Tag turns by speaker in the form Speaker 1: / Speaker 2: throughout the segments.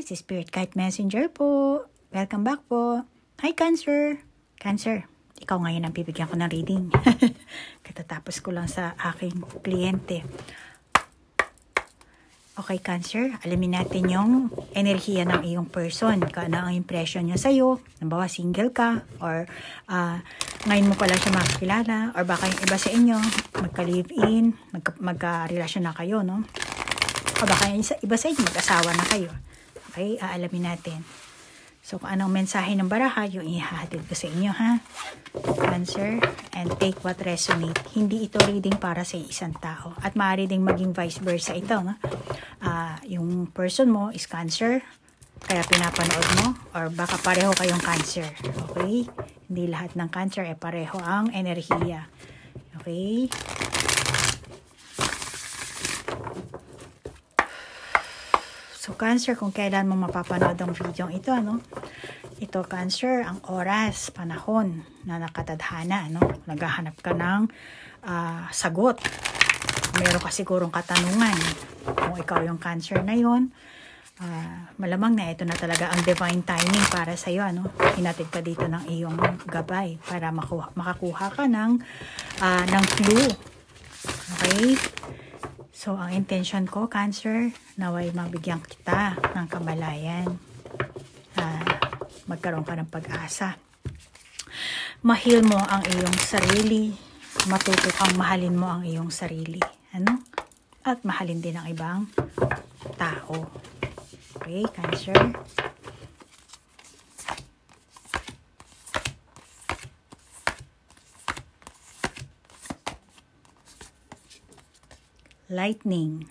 Speaker 1: It's Spirit Guide Messenger po. Welcome back po. Hi, Cancer. Cancer, ikaw ngayon ang bibigyan ko ng reading. Katatapos ko lang sa aking kliyente. Okay, Cancer, alamin natin yung enerhiya ng iyong person. Kung ano ang impression niya sa'yo. Nabawa, single ka, or ngayon mo pala siya makakilala, or baka yung iba sa inyo, magka-live-in, magka-relasyon na kayo, no? O baka yung iba sa inyo, mag-asawa na kayo. Okay, aalamin natin. So, kung anong mensahe ng baraha, yung ihahatid ko sa inyo, ha? Cancer, and take what resonate. Hindi ito reading para sa isang tao. At maaari ding maging vice versa ito, no? Yung person mo is Cancer, kaya pinapanood mo, or baka pareho kayong Cancer. Okay? Hindi lahat ng Cancer ay pareho ang enerhiya. Okay? So, Cancer, kung kailan mo mapapanood ang video ito, ano? Ito, Cancer, ang oras, panahon na nakatadhana, ano? Naghahanap ka ng sagot. Meron ka sigurong katanungan. Kung ikaw yung Cancer na yun, malamang na ito na talaga ang divine timing para sa iyo, ano? Hinatid ka dito ng iyong gabay para makakuha ka ng clue. Okay? So, ang intention ko, Cancer, naway mabigyan kita ng kamalayan. Magkaroon ka ng pag-asa. Mahil mo ang iyong sarili. Matuto kang mahalin mo ang iyong sarili. Ano? At mahalin din ang ibang tao. Okay, Cancer? Lightning.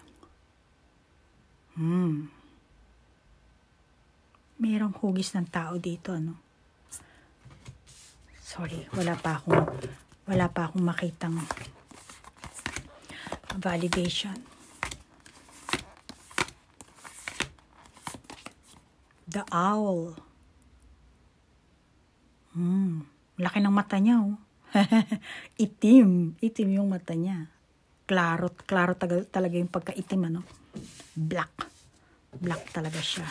Speaker 1: Merong hugis ng tao dito, no? Sorry, wala pa akong makitang validation. The owl. Laki ng mata niya, oh. Itim yung mata niya. Klaro talaga yung pagkaitim, ano? Black talaga siya.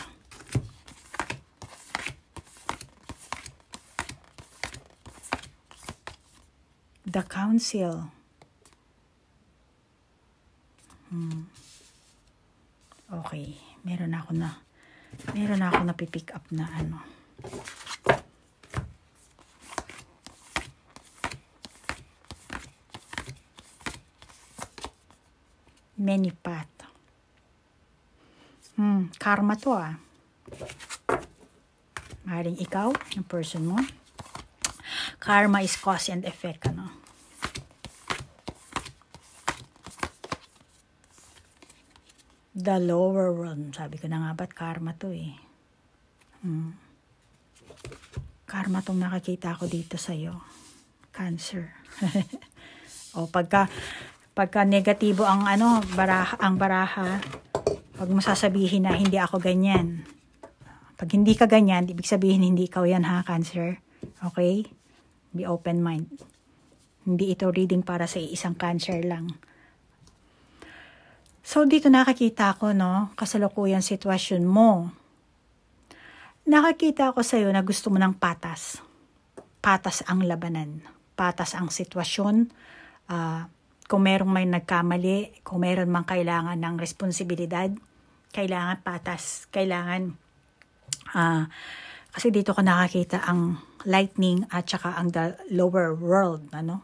Speaker 1: The Council. Okay, meron ako na pipick up na ano. Many path. Karma to, maaaring ikaw, yung person mo. Karma is cause and effect, ano. The lower world. Sabi ko na nga ba't karma to, eh. Karma tong nakakita ko dito sa'yo. Cancer. O, pagka negatibo ang baraha, pag mo sasabihin na hindi ako ganyan. Pag hindi ka ganyan, ibig sabihin hindi ikaw yan, ha, Cancer. Okay? Be open mind. Hindi ito reading para sa isang Cancer lang. So, dito nakakita ko, no, kasalukuyan sitwasyon mo. Nakakita ko sa'yo na gusto mo ng patas. Patas ang labanan. Patas ang sitwasyon. Kung merong may nagkamali, kung meron mang kailangan ng responsibilidad, kailangan patas, kailangan, kasi dito ko nakakita ang lightning at saka ang the lower world, ano?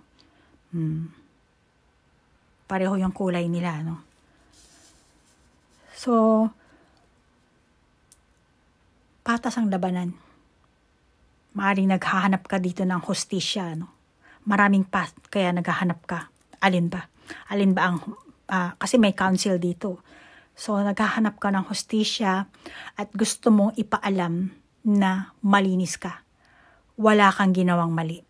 Speaker 1: Pareho yung kulay nila, ano? So, patas ang labanan. Maaring naghahanap ka dito ng hustisya, no? Maraming kaya naghahanap ka. Alin ba ang, kasi may council dito. So, naghahanap ka ng hustisya at gusto mong ipaalam na malinis ka. Wala kang ginawang mali.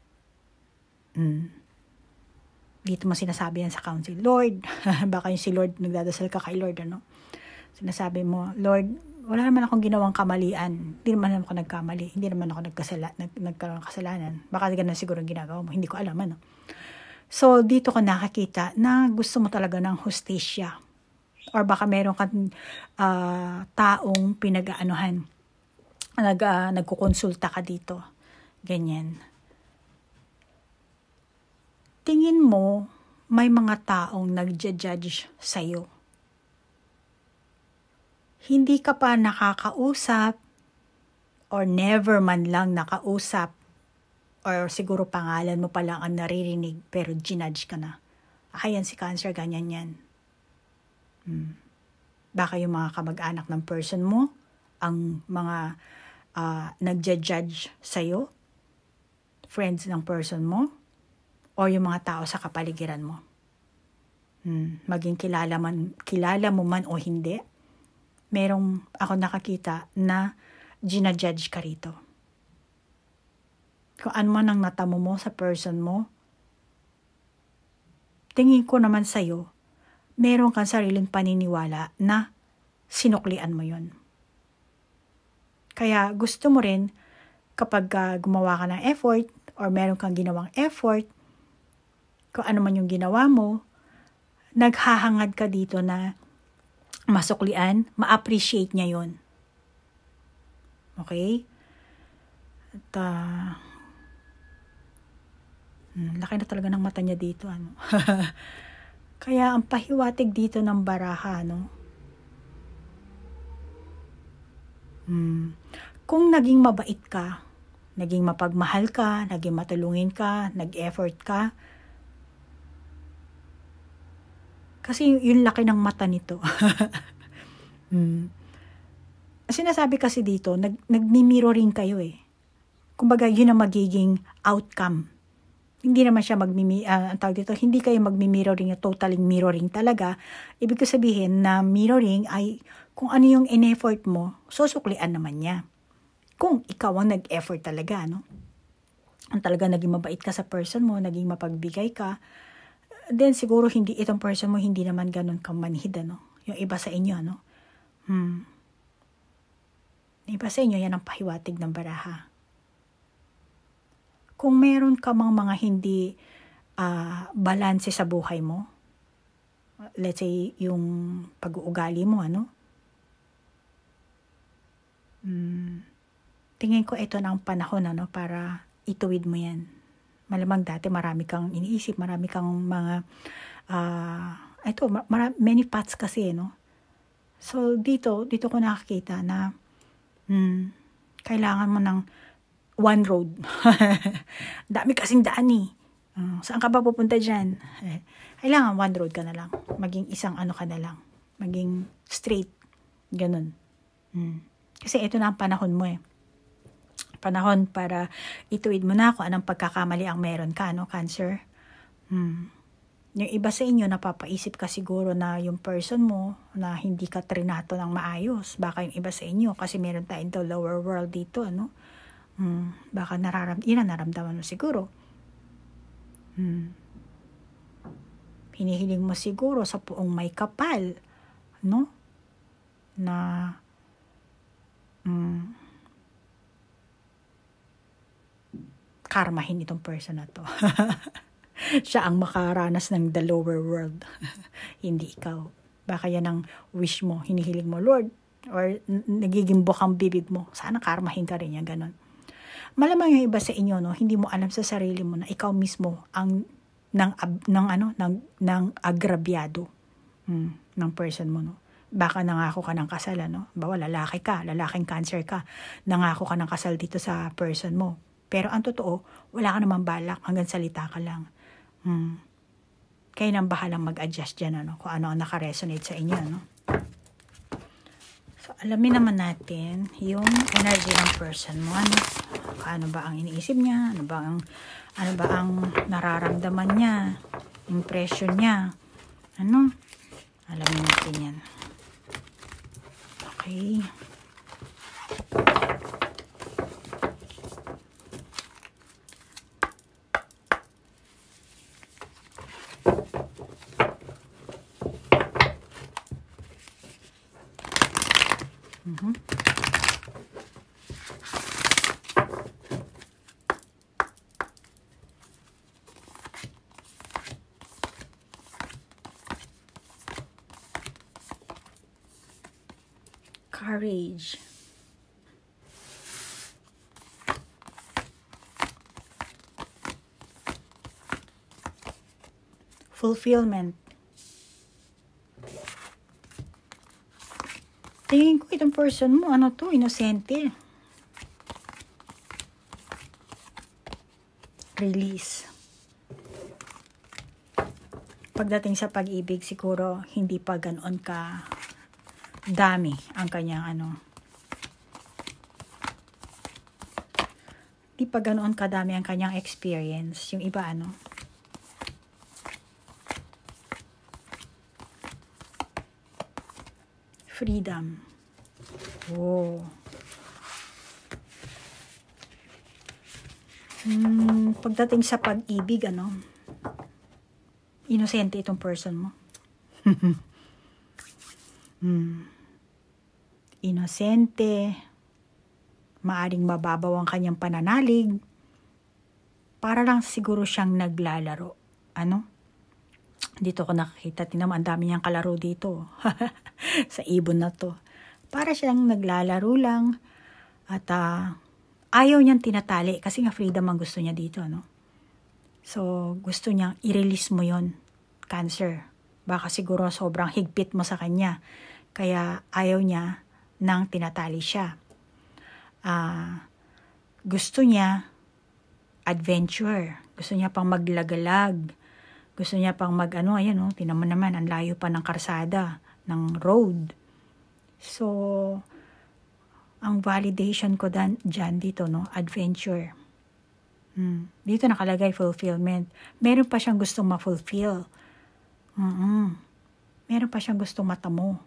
Speaker 1: Dito mo sinasabi yan sa council. Lord, baka yung si Lord, nagdadasal ka kay Lord, ano? Sinasabi mo, Lord, wala naman akong ginawang kamalian. Hindi naman ako nagkamali. Hindi naman ako nagkaroon ng kasalanan. Baka ganun siguro ang ginagawa mo. Hindi ko alam, ano? So, dito ko nakakita na gusto mo talaga ng hustisya. Or baka meron kang taong pinag-aanuhan. Nagkukonsulta ka dito. Ganyan. Tingin mo, may mga taong nagja-judge sa'yo. Hindi ka pa nakakausap or never man lang nakausap or siguro pangalan mo pa lang ang naririnig pero ginudge ka na. Ayan si Cancer, ganyan yan. Baka yung mga kamag-anak ng person mo, ang mga nagja-judge sa'yo, friends ng person mo, o yung mga tao sa kapaligiran mo. Maging kilala mo man o hindi, merong ako nakakita na ginajudge ka rito. Kung ano man ang natamo mo sa person mo, tingin ko naman sa'yo, meron kang sariling paniniwala na sinuklian mo yun. Kaya gusto mo rin, kapag gumawa ka ng effort, or meron kang ginawang effort, kung ano man yung ginawa mo, naghahangad ka dito na masuklian, ma-appreciate niya yun. Okay? At, laki na talaga ng mata niya dito. Kaya ang pahiwatig dito ng baraha, kung naging mabait ka, naging mapagmahal ka, naging matulungin ka, nag-effort ka, kasi yung laki ng mata nito. Sinasabi kasi dito, nagmi-mirroring kayo eh. Kumbaga, yun ang magiging outcome. Hindi naman siya ang tawag dito, hindi kayo magmi-mirroring, totally mirroring talaga. Ibig ko sabihin na mirroring ay kung ano yung in-effort mo, susuklian naman niya. Kung ikaw ang nag-effort talaga, ang talaga naging mabait ka sa person mo, naging mapagbigay ka, then siguro itong person mo hindi naman ganun kamanhid, yung iba sa inyo, iba sa inyo, yan ang pahiwatig ng baraha. Kung meron ka mga hindi balanse sa buhay mo, let's say yung pag-uugali mo, tingin ko ito na ang panahon, para ituwid mo yan. Malamang dati marami kang iniisip, marami kang mga, many paths kasi, So, dito ko nakakita na, kailangan mo ng one road. Dami kasing daan eh. Saan ka ba pupunta dyan? Kailangan one road ka na lang. Maging isang ka na lang. Maging straight. Ganun. Kasi ito na ang panahon mo eh. Panahon para ituwid mo na kung anong pagkakamali ang meron ka, Cancer. Yung iba sa inyo, napapaisip ka siguro na yung person mo na hindi ka trinato ng maayos. Baka yung iba sa inyo, kasi meron tayong the lower world dito, baka naramdaman mo siguro. Hinihiling mo siguro sa puong may kapal, na karmahin itong person na to. Siya ang makaranas ng the lower world. Hindi ikaw. Baka yan ang wish mo, hinihiling mo, Lord, or nagiging bukang bibig mo. Sana karmahin ka rin yan, ganun. Malamang yung iba sa inyo, hindi mo alam sa sarili mo na ikaw mismo ang ng agrabyado ng person mo, Baka nangako ka ng kasal, Bawa lalaking Cancer ka, nangako ka ng kasal dito sa person mo. Pero ang totoo, wala ka naman balak, hanggang salita ka lang. Kayo nang bahalang mag-adjust dyan, kung ano ang nakaresonate sa inyo, So, alamin naman natin yung energy ng person mo, Ano ba ang iniisip niya? Ano ba ang nararamdaman niya? Impression niya? Alamin natin yan. Okay. Courage. Fulfillment. Tingin ko itong person mo, ano to, inosente. Release. Pagdating sa pag-ibig, siguro hindi pa ganoon ka dami ang kanyang hindi pa ganoon kadami ang kanyang experience. Yung iba freedom. Oh. Pagdating sa pag-ibig, inosente itong person mo. Inosente. Maaring mababaw ang kanyang pananalig. Para lang siguro siyang naglalaro. Dito ko nakakita, tinama, ang dami niyang kalaro dito. Sa ibon na to. Para siyang naglalaro lang. At ayaw niyang tinatali. Kasi nga freedom ang gusto niya dito, So, gusto niyang i-release mo yon, Cancer. Baka siguro sobrang higpit mo sa kanya. Kaya ayaw niya nang tinatali siya. Gusto niya adventure. Gusto niya pang maglagalag. Gusto niya pang tinan mo naman, ang layo pa ng karsada, ng road. So, ang validation ko dyan dito, adventure. Dito nakalagay fulfillment. Meron pa siyang gustong ma-fulfill. Meron pa siyang gustong matamo.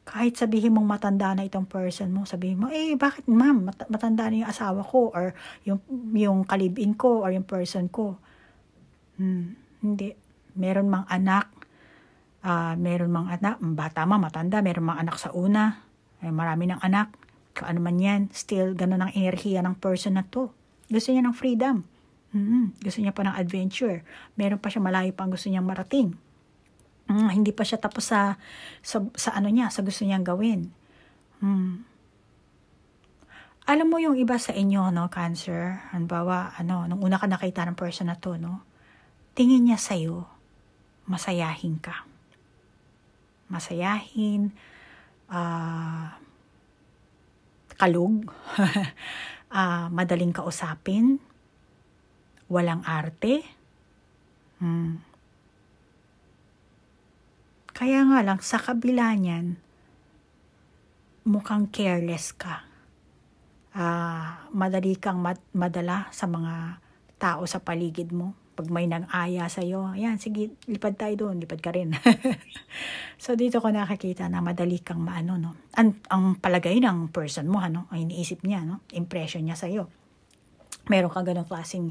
Speaker 1: Kahit sabihin mong matanda na itong person mo, sabihin mo, bakit ma'am, matanda na yung asawa ko, or yung kalibin ko, or yung person ko. Hindi. Meron mang anak, bata man, matanda, meron mang anak sa una, marami ng anak, kung ano man yan, still, ganun ang enerhiya ng person na to. Gusto niya ng freedom. Gusto niya pa ng adventure. Meron pa siya malayo pang gusto niyang marating. Hindi pa siya tapos sa gusto niyang gawin. Alam mo yung iba sa inyo, Cancer, halimbawa, nung una ka nakita ng person na to, tingin niya sa'yo, masayahin ka. Masayahin, kalug, madaling kausapin, walang arte. Kaya nga lang, sa kabila niyan, mukhang careless ka. Madali kang madala sa mga tao sa paligid mo. Pag may nang-aya sa'yo, ayan, sige, lipad tayo doon, lipad ka rin. So, dito ko nakakita na madali kang ang palagay ng person mo, ang iniisip niya, impression niya sa'yo. Meron ka ganong klaseng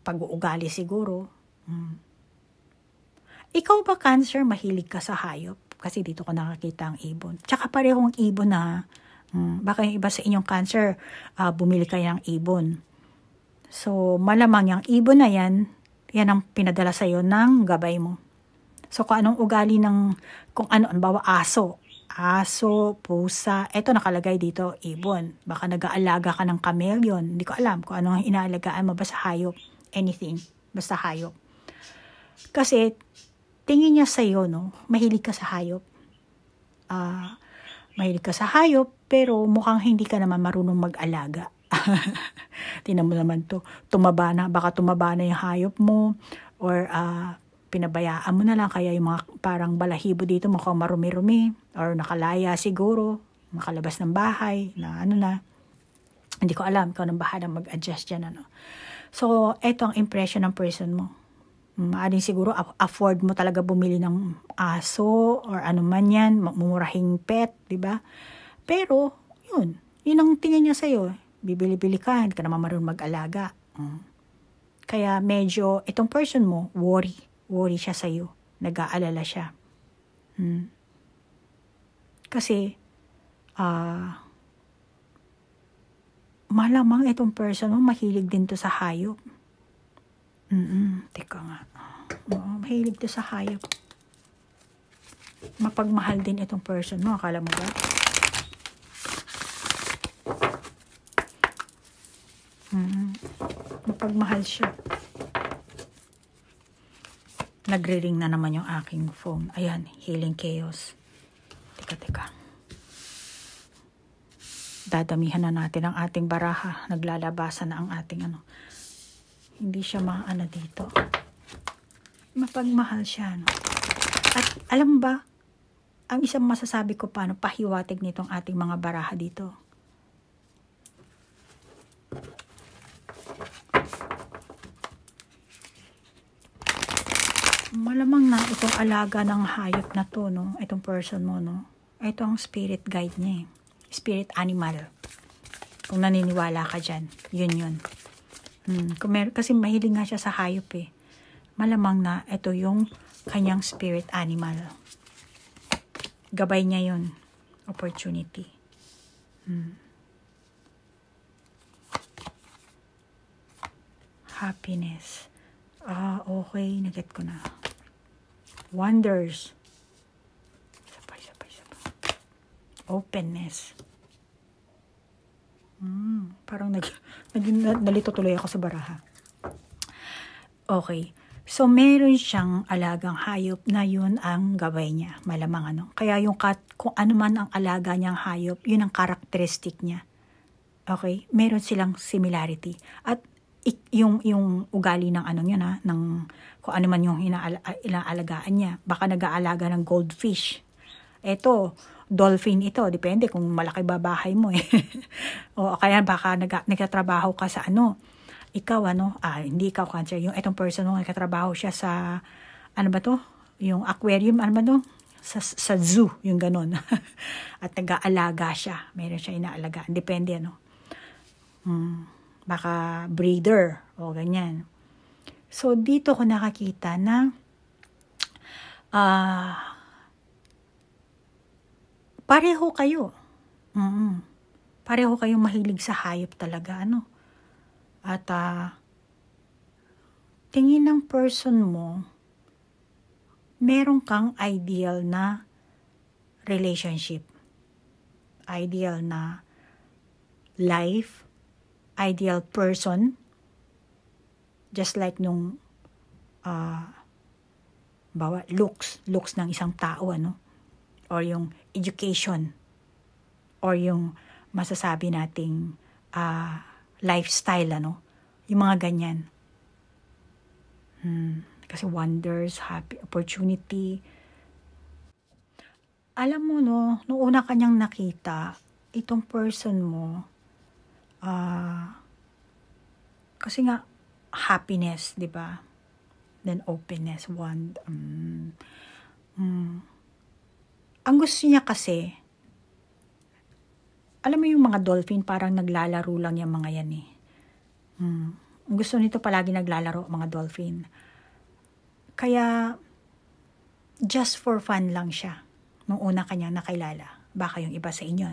Speaker 1: pag-uugali siguro. Ikaw ba, Cancer, mahilig ka sa hayop? Kasi dito ko nakakita ang ibon. Tsaka parehong ibon na, baka yung iba sa inyong Cancer, bumili kayo ng ibon. So, malamang yung ibon na yan ang pinadala sa'yo ng gabay mo. So, kung anong ugali bawa aso, pusa, eto nakalagay dito, ibon. Baka nag-aalaga ka ng chameleon. Hindi ko alam kung ano ang inaalagaan mo, basta hayop. Anything, basta hayop. Kasi, tingin niya sa'yo, mahilig ka sa hayop. Mahilig ka sa hayop, pero mukhang hindi ka naman marunong mag-alaga. Tingnan mo naman to, baka tumaba na yung hayop mo, or pinabayaan mo na lang, kaya yung mga parang balahibo dito mukhang marumi-rumi, or nakalaya siguro, nakalabas ng bahay, hindi ko alam kung anong bahala mag-adjust dyan. So, eto ang impression ng person mo. Maaring siguro afford mo talaga bumili ng aso or ano man yan, mumurahing pet, di ba? Pero, yun ang tingin niya sa'yo. Bibili-bili ka, hindi ka naman marunong mag-alaga. Kaya medyo, itong person mo, worry siya sa'yo. Nag-aalala siya. Kasi, malamang itong person mo, mahilig din to sa hayop. Teka nga. Mahilig to sa hayop. Mapagmahal din itong person mo. Akala mo ba? Mapagmahal siya. Nagre-ring na naman yung aking phone. Ayan, healing chaos. Teka. Dadamihan na natin ang ating baraha. Naglalabasan na ang ating ano. Hindi siya maano dito. Mapagmahal siya, no? At alam ba, ang isang masasabi ko paano pahiwatig nitong ating mga baraha dito. Malamang na itong alaga ng hayop na to, no? Itong person mo, no? Ito ang spirit guide niya, eh. Spirit animal. Kung naniniwala ka dyan, yun. Kasi mahilig nga siya sa hayop, eh. Malamang na ito yung kanyang spirit animal. Gabay niya yun. Opportunity. Happiness. Okay. Naget ko na. Wonders. Sabay. Openness. Parang nalito tuloy ako sa baraha. Okay. So, meron siyang alagang hayop na yun ang gabay niya. Malamang ano. Kaya kung ano man ang alaga niyang hayop, yun ang karakteristik niya. Okay? Meron silang similarity. At yung ugali ng ano niya na, ng kung ano man yung inaalagaan niya. Baka nag-aalaga ng goldfish. Eto, dolphin ito. Depende kung malaki ba bahay mo eh. O kaya baka nagtatrabaho ka sa ano. Ikaw hindi ikaw cancer. Yung itong person mo, nagkatrabaho siya sa, ano ba to? Yung aquarium, ano ba to? Sa zoo, yung ganun. At nag-aalaga siya. Meron siya inaalagaan. Depende, baka breeder, o ganyan. So, dito ko nakakita na, pareho kayo. Pareho kayong mahilig sa hayop talaga, At tingin ng person mo, meron kang ideal na relationship, ideal na life, ideal person, just like nung looks ng isang tao, or yung education, or yung masasabi nating lifestyle, yung mga ganyan. Kasi wonders, happy, opportunity. Alam mo, nung una kanyang nakita, itong person mo, kasi nga, happiness, di ba? Then openness, ang gusto niya kasi, alam mo yung mga dolphin, parang naglalaro lang yung mga yan eh. Gusto nito palagi naglalaro, mga dolphin. Kaya, just for fun lang siya. Nung una kanya nakilala. Baka yung iba sa inyo,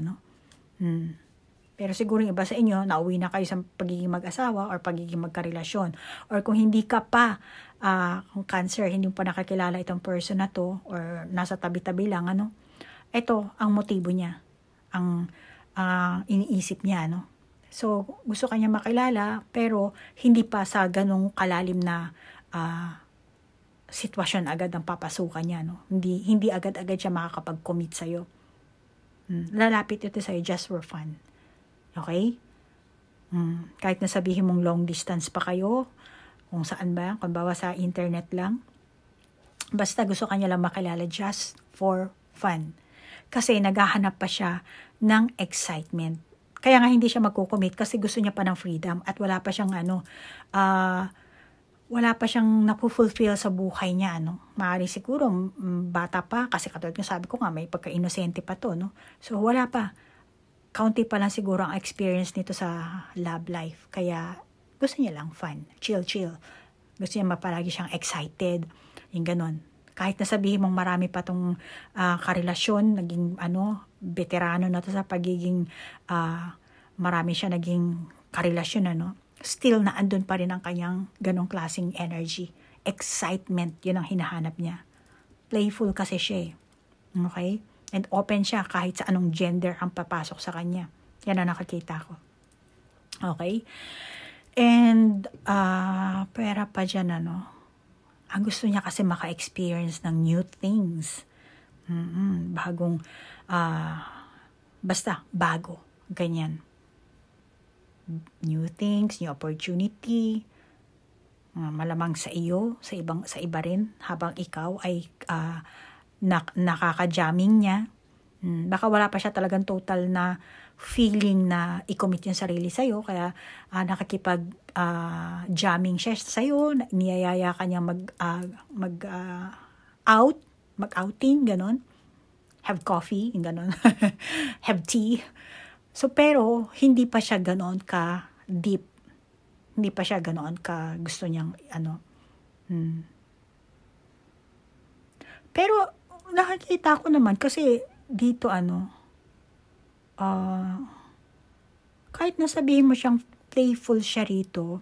Speaker 1: Pero siguro yung iba sa inyo, nauwi na kayo sa pagiging mag-asawa or pagiging magkarelasyon. Or kung hindi ka pa, kung cancer, hindi mo pa nakakilala itong person na to, or nasa tabi-tabi lang, ito ang motibo niya. Ang iniisip niya, So, gusto kanya makilala, pero hindi pa sa ganong kalalim na sitwasyon agad ang papasukan niya, Hindi agad-agad siya makakapag-commit sa'yo. Lalapit ito sa'yo just for fun. Okay? Kahit na sabihin mong long distance pa kayo, kung saan ba, kung bawa sa internet lang, basta gusto kanya lang makilala just for fun. Kasi naghahanap pa siya ng excitement. Kaya nga hindi siya magko-commit kasi gusto niya pa ng freedom at wala pa siyang wala pa siyang napufulfill sa buhay niya, Maaari siguro bata pa kasi katulad ng sabi ko nga may pagka-inosente pa to, So wala pa. Kaunti pa lang siguro ang experience nito sa love life. Kaya gusto niya lang fun, chill. Gusto niya palagi siyang excited, yung ganon. Kahit nasabihin mong marami pa tong karelasyon, naging veterano na to sa pagiging marami siya naging karelasyon, still na andun pa rin ang kanyang ganong klaseng energy. Excitement, yun ang hinahanap niya. Playful kasi siya, Okay? And open siya kahit sa anong gender ang papasok sa kanya. Yan ang nakakita ko. Okay? And, pera pa dyan, ang gusto niya kasi maka-experience ng new things. Bagong, basta, bago. Ganyan. New things, new opportunity. Malamang sa iyo, sa iba rin, habang ikaw ay nakaka-jamming niya. Baka wala pa siya talagang total na feeling na i-commit yung sarili sa'yo, kaya nakakipag-jamming siya sa'yo, niyayaya ka niya mag-outing, ganon. Have coffee, ganon. Have tea. So, pero, hindi pa siya ganon ka deep. Hindi pa siya ganon ka gusto niyang, Pero, nakikita ko naman, kasi, dito, kahit nasabihin mo siyang playful siya rito,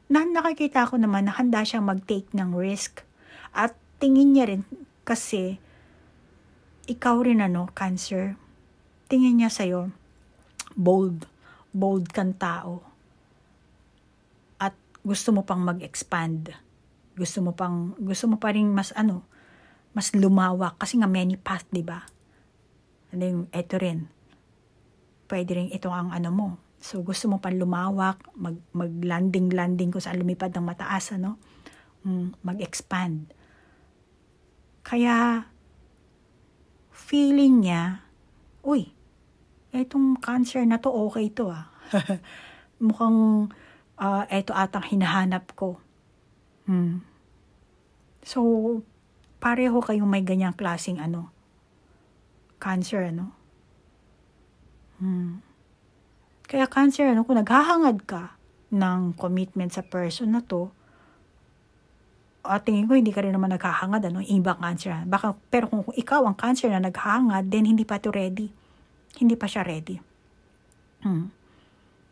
Speaker 1: nakikita ko naman na handa siyang mag-take ng risk. At tingin niya rin, kasi, ikaw rin Cancer, tingin niya sa'yo, bold kang tao. At gusto mo pang mag-expand. Gusto mo pa rin mas lumawak. Kasi nga many path, di ba? And ito rin. Pwede rin ito ang mo. So, gusto mo pang lumawak, mag-landing kung saan lumipad ng mataas, mag-expand. Kaya, feeling niya, uy, etong Cancer na to, okay to Mukhang, eto atang hinahanap ko. So, pareho kayong may ganyang klaseng Cancer, Kaya Cancer, kung naghahangad ka ng commitment sa person na to, tingin ko hindi ka rin naman naghahangad, ibang Cancer. Pero kung ikaw ang Cancer na naghahangad, then hindi pa to ready. Hindi pa siya ready.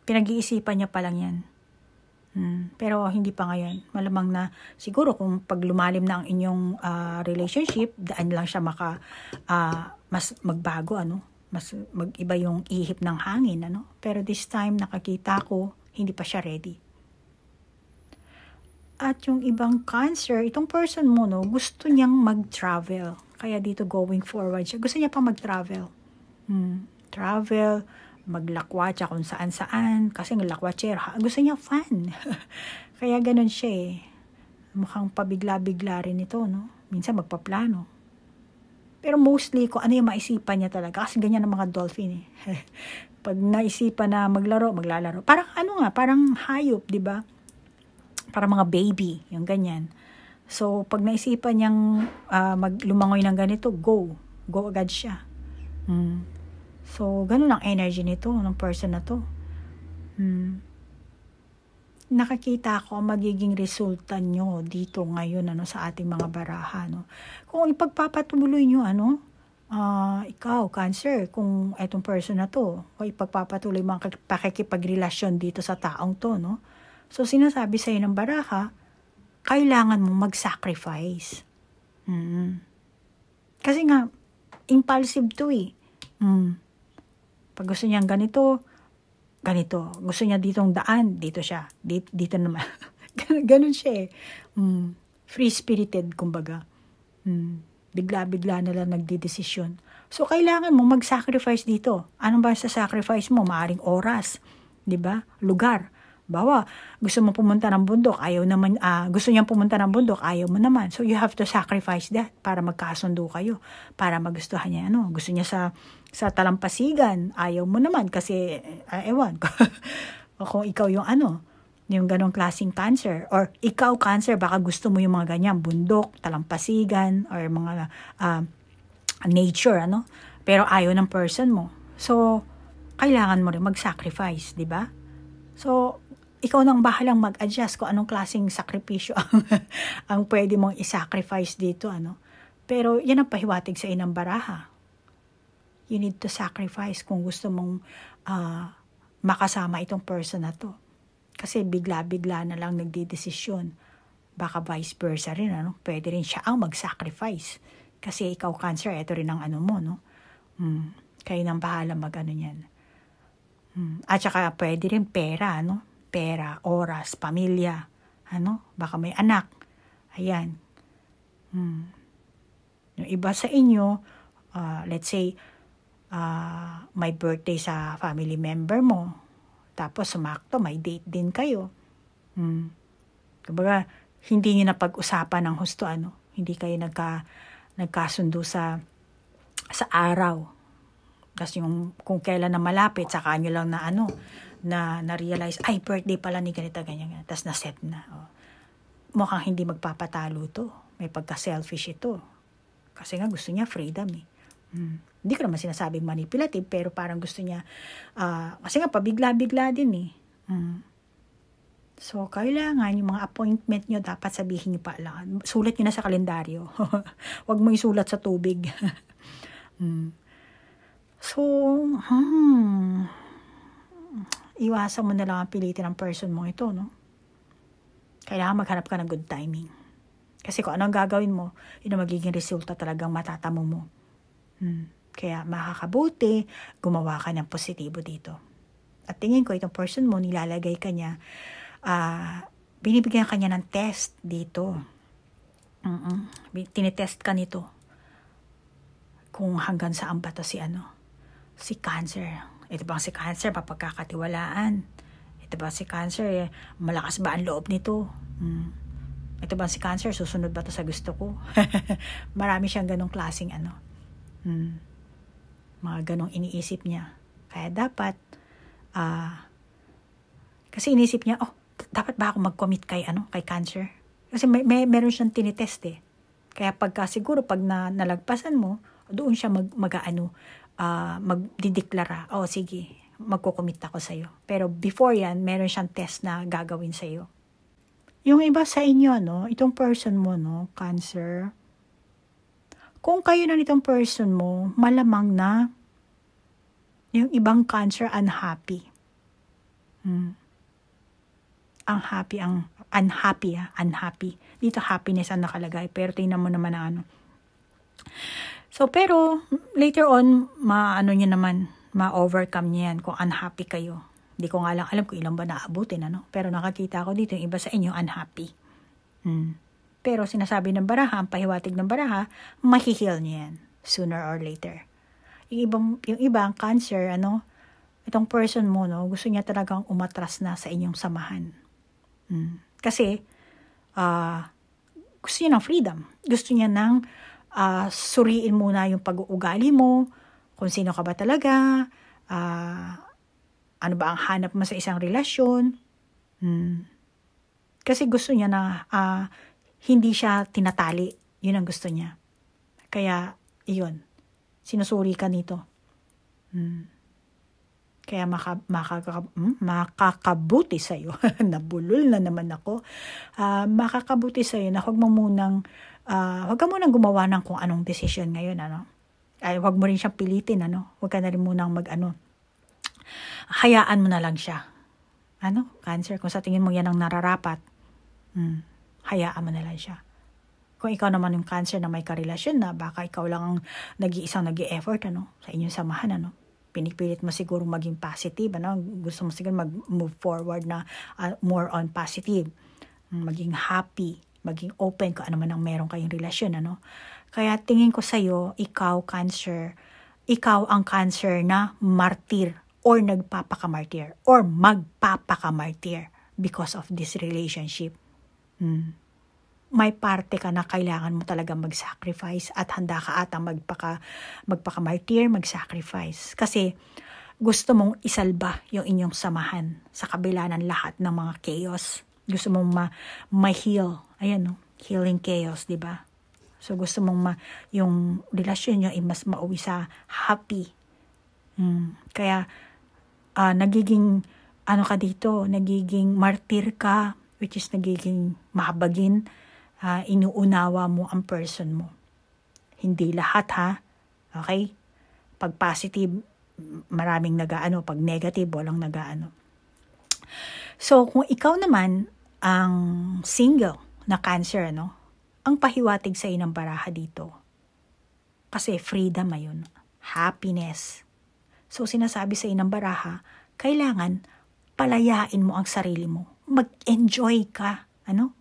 Speaker 1: Pinag-iisipan niya pa lang yan. Pero hindi pa ngayon. Malamang na siguro kung pag lumalim na ang inyong relationship, daan lang siya mas magbago, mas mag-iba yung ihip ng hangin, Pero this time, nakakita ko, hindi pa siya ready. At yung ibang Cancer, itong person mo, gusto niyang mag-travel. Kaya dito going forward siya. Gusto niya pa mag-travel. Travel, maglakwatsa kung saan-saan. Kasi ng lakwatsyera, gusto niya fun. Kaya ganun siya Mukhang pabigla-bigla rin ito, Minsan magpaplano. Pero mostly, kung ano yung maisipan niya talaga. Kasi ganyan ang mga dolphin Pag naisipan na maglalaro. Parang parang hayop, di ba? Parang mga baby, yung ganyan. So, pag naisipan niyang lumangoy ng ganito, go agad siya. So, ganun ang energy nito, ng person na to. Nakakita ko ang magiging resulta nyo dito ngayon sa ating mga baraha. Kung ipagpapatuloy nyo, ikaw, Cancer, kung itong person na to, o ipagpapatuloy mo ang pakikipagrelasyon dito sa taong to, So, sinasabi sa'yo ng baraha, kailangan mong mag-sacrifice. Kasi nga, impulsive to Pag gusto niyang ganito. Gusto niya ditong daan, dito siya. Dito naman. Ganun siya Free-spirited, kumbaga. Bigla-bigla na lang nagdidesisyon. So, kailangan mo mag-sacrifice dito. Anong ba sa sacrifice mo? Maaring oras. Diba? Lugar. Bawa, gusto mo pumunta ng bundok, gusto niyang pumunta ng bundok, ayaw mo naman. So, you have to sacrifice that para magkasundo kayo. Para magustuhan niya, gusto niya sa talampasigan, ayaw mo naman kasi, ewan, o kung ikaw yung yung ganong klaseng Cancer. Or ikaw, Cancer, baka gusto mo yung mga ganyan, bundok, talampasigan, or mga nature, pero ayaw ng person mo. So, kailangan mo rin mag-sacrifice, di ba? So, ikaw nang bahalang mag-adjust kung anong klaseng sakripisyo ang pwede mong i-sacrifice dito, Pero, yan ang pahiwatig sa inang baraha. You need to sacrifice kung gusto mong makasama itong person na to. Kasi bigla-bigla na lang nagdidesisyon. Baka vice versa rin, Pwede rin siya ang mag-sacrifice. Kasi ikaw Cancer, ito rin ang ano mo, no? Kayo nang bahala mag-ano niyan. At saka pwede rin pera, no? Pera, oras, pamilya, ano? Baka may anak. Ayan. Yung iba sa inyo, let's say, may birthday sa family member mo. Tapos sumakto, may date din kayo. Kumbaga, hindi nyo napag-usapan ng husto, ano? Hindi kayo nagkasundo sa araw. Tapos yung kung kailan na malapit, saka nyo lang na-realize, ay, birthday pala ni ganito, ganyan. Tapos na-set na. Mukhang hindi magpapatalo to. May pagka-selfish ito. Kasi nga gusto niya freedom eh. Hindi ko naman sinasabing manipulative, pero parang gusto niya, kasi nga pabigla-bigla din eh. So, kailangan yung mga appointment nyo, dapat sabihin nyo pa lang. Sulat nyo na sa kalendaryo. Huwag mo isulat sa tubig. So, iwasan mo na lang ang pilitin ng person mo ito, no? Kailangan maghanap ka ng good timing. Kasi kung anong gagawin mo, yun ang magiging resulta talagang matatamo mo. Kaya makakabuti, gumawa ka ng positibo dito. At tingin ko, itong person mo, nilalagay ka niya, binibigyan ka niya ng test dito. Tinitest ka nito. Kung hanggang saan ba to si Cancer. Ito bang si Cancer, mapagkakatiwalaan? Ito ba si Cancer, malakas ba ang loob nito? Ito ba si Cancer, susunod ba to sa gusto ko? Marami siyang ganong klaseng mga ganong iniisip niya. Kaya dapat, kasi iniisip niya, dapat ba ako mag-commit kay Cancer? Kasi meron siyang tinitest eh. Kaya siguro pag nalagpasan mo, doon siya magdideklara, sige, magko-commit ako sa'yo. Pero before yan, meron siyang test na gagawin sa'yo. Yung iba sa inyo, itong person mo, Cancer, kung kayo na nitong person mo, malamang na yung ibang Cancer unhappy. Unhappy. Dito happiness ang nakalagay, pero tingnan mo naman na So, pero later on, nyo naman, ma-overcome niya yan kung unhappy kayo. Hindi ko nga lang alam kung ilang ba naabutin, pero nakakita ko dito yung iba sa inyo unhappy. Pero sinasabi ng baraha, ang pahiwatig ng baraha, mahihil niya yan sooner or later. Yung ibang Cancer, itong person mo, gusto niya talagang umatras na sa inyong samahan. Kasi, gusto niya ng freedom. Gusto niya ng suriin muna yung pag-uugali mo, kung sino ka ba talaga, ano ba ang hanap mo sa isang relasyon. Kasi gusto niya na hindi siya tinatali. Yun ang gusto niya. Kaya, iyon. Sinusuri ka nito. Kaya makakabuti sa'yo. Nabulol na naman ako. Makakabuti sa'yo na huwag ka munang gumawa ng kung anong desisyon ngayon, Ay, huwag mo rin siyang pilitin, Huwag ka na rin munang hayaan mo na lang siya. Cancer, kung sa tingin mo yan ang nararapat, hayaan mo na lang siya. Kung ikaw naman yung Cancer na may karelasyon na, baka ikaw lang ang nag-iisang nag-i-effort, sa inyong samahan, pinipilit mo siguro maging positive, gusto mo siguro mag-move forward na more on positive, maging happy, maging open kung ano man ang meron kayong relasyon, Kaya tingin ko sa'yo, ikaw, Cancer, ikaw ang Cancer na martir or nagpapakamartir or magpapakamartir because of this relationship. May parte ka na kailangan mo talaga mag-sacrifice at handa ka atang magpakamartir, mag-sacrifice. Kasi gusto mong isalba yung inyong samahan sa kabila ng lahat ng mga chaos. Gusto mong ma-heal. Ayan, healing chaos, di ba? So, gusto mong yung relasyon nyo ay mas mauwi sa happy. Kaya, nagiging, ka dito, nagiging martir ka, which is nagiging mahabagin, inuunawa mo ang person mo. Hindi lahat, ha? Okay? Pag positive, maraming nagaano. Pag negative, walang nagaano. So, kung ikaw naman, ang single na Cancer, ang pahiwatig sa ng baraha dito, Kasi freedom ayun. Happiness. So, sinasabi sa ng baraha, kailangan palayain mo ang sarili mo. Mag-enjoy ka. Ano?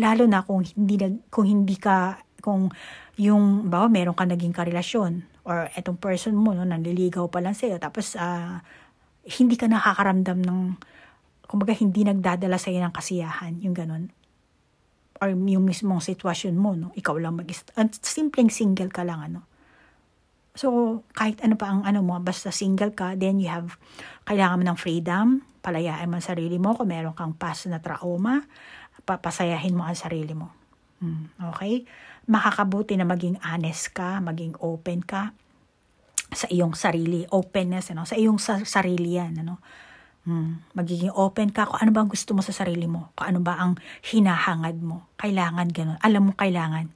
Speaker 1: Lalo na kung meron ka naging karelasyon or etong person mo, no, nanliligaw pa lang sa'yo, tapos hindi ka nakakaramdam ng, kumbaga hindi nagdadala sa'yo ng kasiyahan, yung ganun. Or yung mismong sitwasyon mo, no, ikaw lang simpleng single ka lang, ano. So, kahit ano pa ang mo, basta single ka, then kailangan mo ng freedom, palayain mo ang sarili mo, kung meron kang past na trauma, papasayahin mo ang sarili mo. Okay? Makakabuti na maging honest ka, maging open ka sa iyong sarili. Openness, sa iyong sarili yan, magiging open ka kung ano ba ang gusto mo sa sarili mo, kung ano ba ang hinahangad mo. Kailangan ganun. Alam mo kailangan.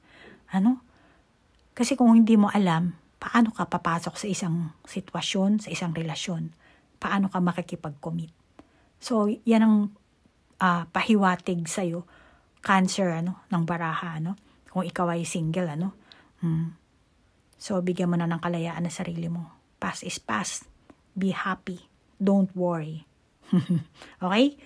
Speaker 1: Kasi kung hindi mo alam, paano ka papasok sa isang sitwasyon, sa isang relasyon? Paano ka makikipag-commit? So, yan ang pahiwatig sa'yo, Cancer, ng baraha, kung ikaw ay single, So, bigyan mo na ng kalayaan na sarili mo. Past is past. Be happy. Don't worry. Okay?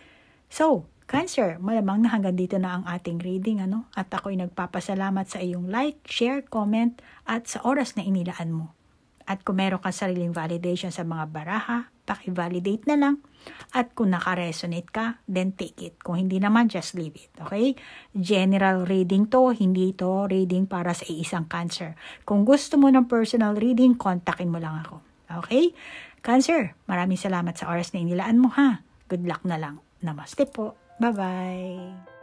Speaker 1: So, Cancer, malamang na hanggang dito na ang ating reading, At ako'y nagpapasalamat sa iyong like, share, comment, at sa oras na inilaan mo. At kung meron kang sariling validation sa mga baraha, paki-validate na lang. At kung naka-resonate ka, then take it. Kung hindi naman, just leave it. Okay? General reading to, hindi to reading para sa isang Cancer. Kung gusto mo ng personal reading, kontakin mo lang ako. Okay? Cancer, maraming salamat sa oras na inilaan mo, ha? Good luck na lang. Namaste po. Bye-bye.